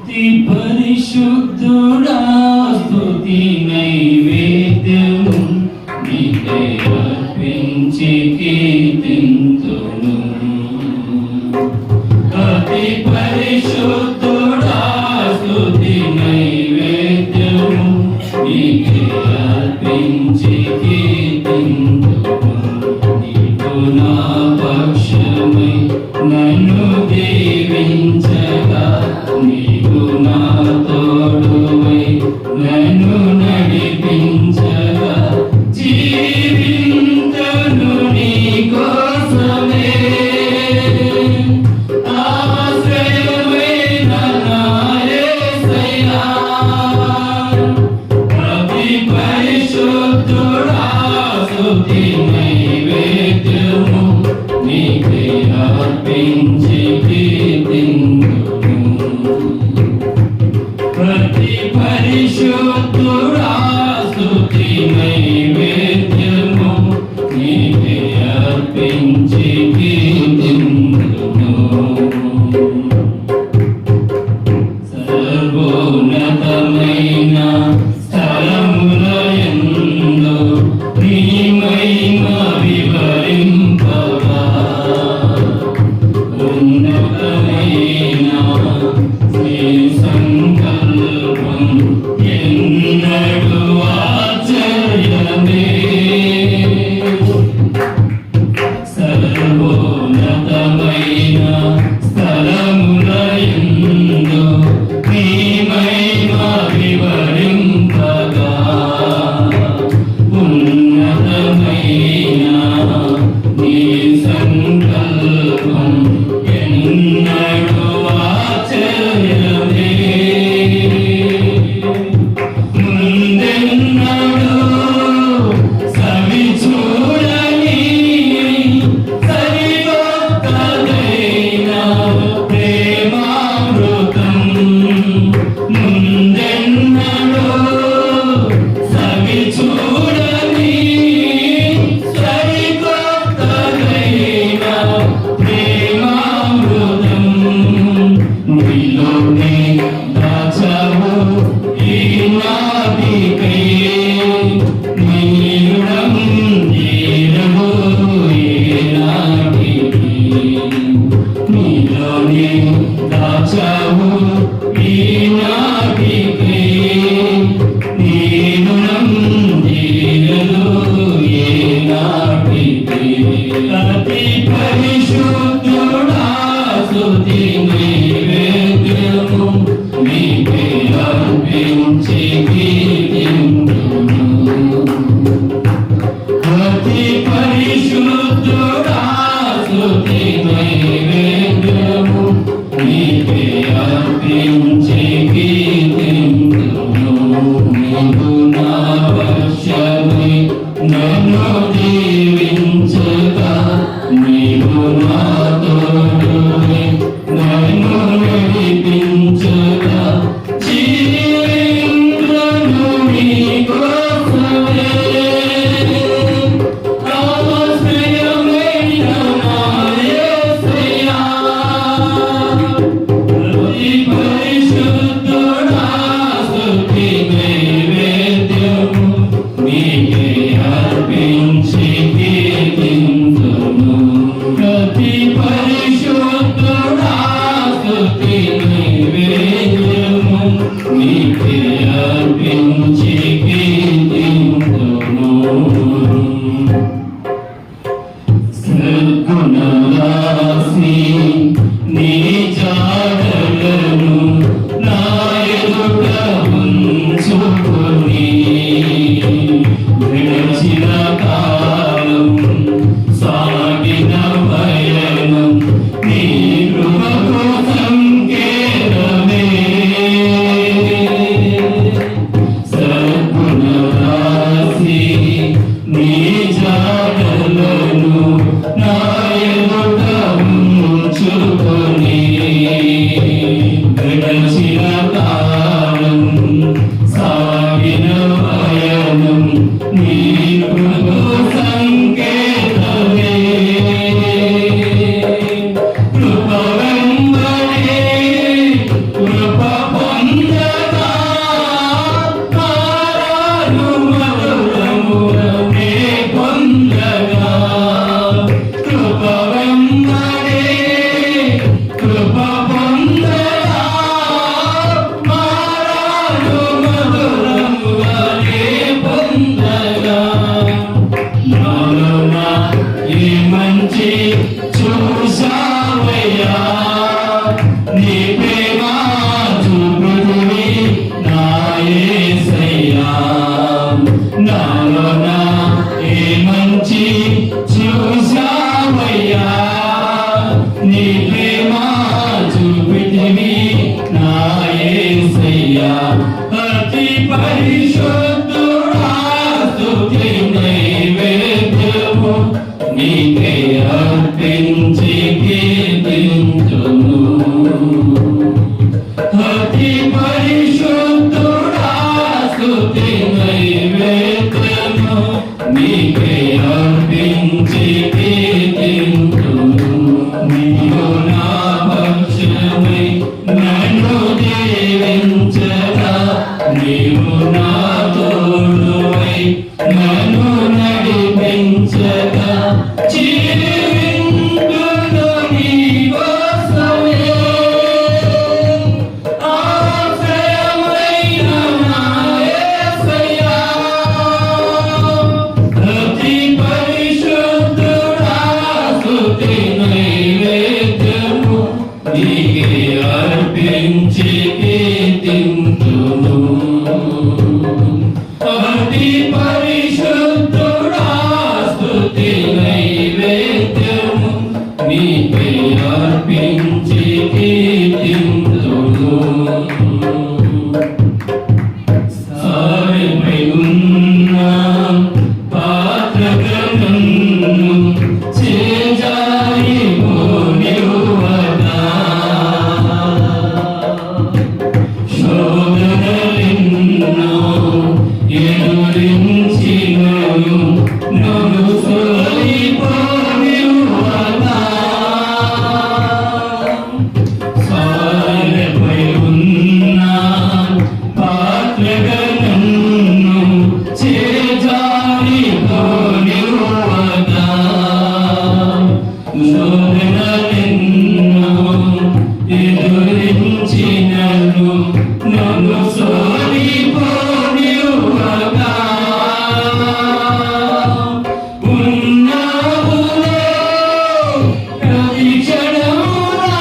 అతి పరిశుద్ధుడా స్తుతి నైవేద్యము నీకే అర్పించి కీర్తింతును. అతి పరిశుద్ధుడా స్తుతి నైవేద్యము నీకే అర్పించి కీర్తింతును. నీవు నా పక్షమై నన్ను దీవించగా నీవు నా తోడువై నన్ను నడిపించగా జీవింతును నీ కోసమే. ఆశ్రయమైన నా యేసయ్యా అతి పరిశుద్ధుడా స్తుతి నైవేద్యము నీకే అర్పించి కీర్తింతును. ప్రతి పరిశుద్ధుడా స్తుతి నైవేద్యము నీకే అర్పించి కీర్తింతును. సర్వోన్నతమైన స్థలములయందు నీ మహిమ వివరింపగా ఉన్నతమైన నీ సంకల్పం ఎన్నడూ ఆశ్చర్యమే. సర్వోన్నతమైన స్థలములయందు నీ మహిమ వివరింపగా ఉన్నతమైన నీ సంకల్పం ఎన్నడూ ఆశ్చర్యమే. ముందెన్నడూ సవి చూడని సరికొత్తదైన ప్రేమామృతం. ముందెన్నడూ సవి చూడని సరికొత్తదైన ప్రేమామృతం. నీలోనే దాచావు ఈనాటికై నీ రుణం తీరవు ఏనాటికి. నీలోనే దాచావు ఈనాటికై నీ రుణం తీరదు ఏనాటికి. అతి పరిశుద్ధుడా స్తుతి నైవేద్యము నీకే అర్పించి కీర్తింతును. అతి పరిశుద్ధుడా స్తుతి నైవేద్యము నీకే అర్పించి కీర్తింతును. నీవు నా పక్షమై నన్ను దీవించగా నీవు నా తోడువై నన్ను నడిపించగా జీవింతును నీ కోసమే. ఆశ్రయమైన నా యేసయ్యా అతి పరిశుద్ధుడా స్తుతి నైవేద్యము నీకే అర్పించి కీర్తింతును. ప్రతి పరిశుద్ధుడా స్తుతి నైవేద్యము నీకే అర్పించి కీర్తింతును. సద్గుణరాశి నీ జాడలను నా ఎదుట ఉంచుకొని విడచిన కాలం సాగిన పయనం నీ కృపకు సంకేతమే. సద్గుణరాశి నీ జాడలను నా ఎదుట ఉంచుకొని విడచిన కాలం సాగిన పయనం నీ కృపకు సంకేతమే. కృప వెంబడే కృప నీ ప్రేమ చూపితివి నా యేసయ్యా నాలోన ఏ మంచి చూసావయ్యా నీ ప్రేమ చూపితివి నా యేసయ్యా అతి పరిశుద్ధుడా స్తుతి నైవేద్యము నీకే అర్పించి కీర్తింతును అతి పరిశుద్ధుడా స్తుతి నైవేద్యము నీకే అర్పించి కీర్తింతును నీవు నా పక్షమై నన్ను దీవించగా నీవు నా తోడువై నన్ను నడిపించగా జీవింతును నీ కోసమే ఆశ్రయమైన నా యేసయ్యా అతి పరిశుద్ధుడా స్తుతి నైవేద్యము నీకే అర్పించి కీర్తింతును అతి పరిశుద్ధుడా స్తుతి నైవేద్యము నీకే అర్పించి కీర్తింతును సారిపై ఉన్న పాత్రగణను చేజారి పోనివ్వగా శోధనలెన్నో ఎదురించినను నన్ను సోలిపోనివ్వగా సారిపై ఉన్న పాత్రగణను చేజారి పోనివ్వగా శోధనలెన్నో ఎదురించినను నన్ను సోలిపోనివ్వగా ఉన్నావులే ప్రతి క్షణమునా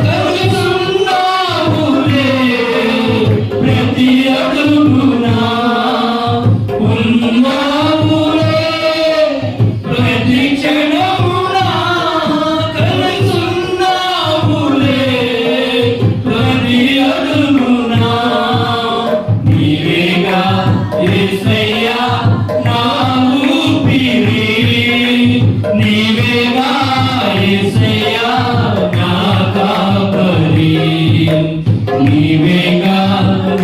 కలుగుతున్నావులే ప్రతి అడుగునా ఉన్నావులే ప్రతి క్షణమునా కలుగుతున్నావులే ప్రతి అడుగునా నీవేగా యేసయ్యా నా ఊపిరి నీవేగా యేసయ్యా నా కాపరి నీవేగా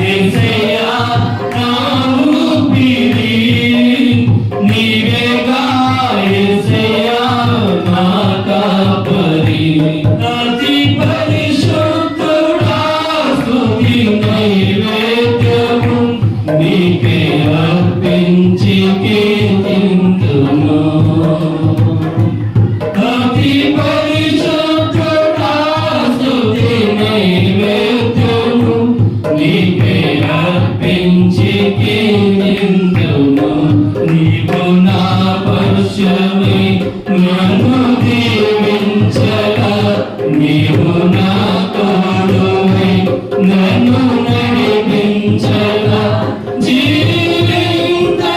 యేసయ్యా నా ఊపిరి నీవేగా యేసయ్యా నా కాపరి అతి పరిశుద్ధుడా స్తుతి నైవేద్యము నీకే అర్పించి కీర్తింతును అతి పరిశుద్ధుడా స్తుతి నైవేద్యము నీకే అర్పించి కీర్తింతును నీవు నా పక్షమై నన్ను దీవించగా నీవు నా తోడువై నన్ను నడిపించగా జీవింతును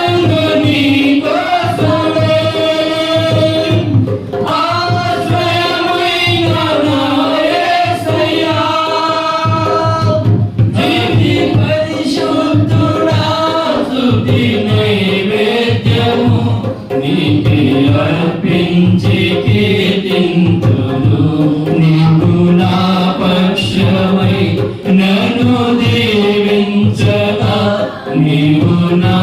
నీ కోసమే ఆశ్రయమైన నా యేసయ్యా అతి పరిశుద్ధుడా స్తుతి నైవేద్యము నీకే అర్పించి కీర్తింతును నీవు నా పక్షమై నన్ను దీవించగా నీవు నా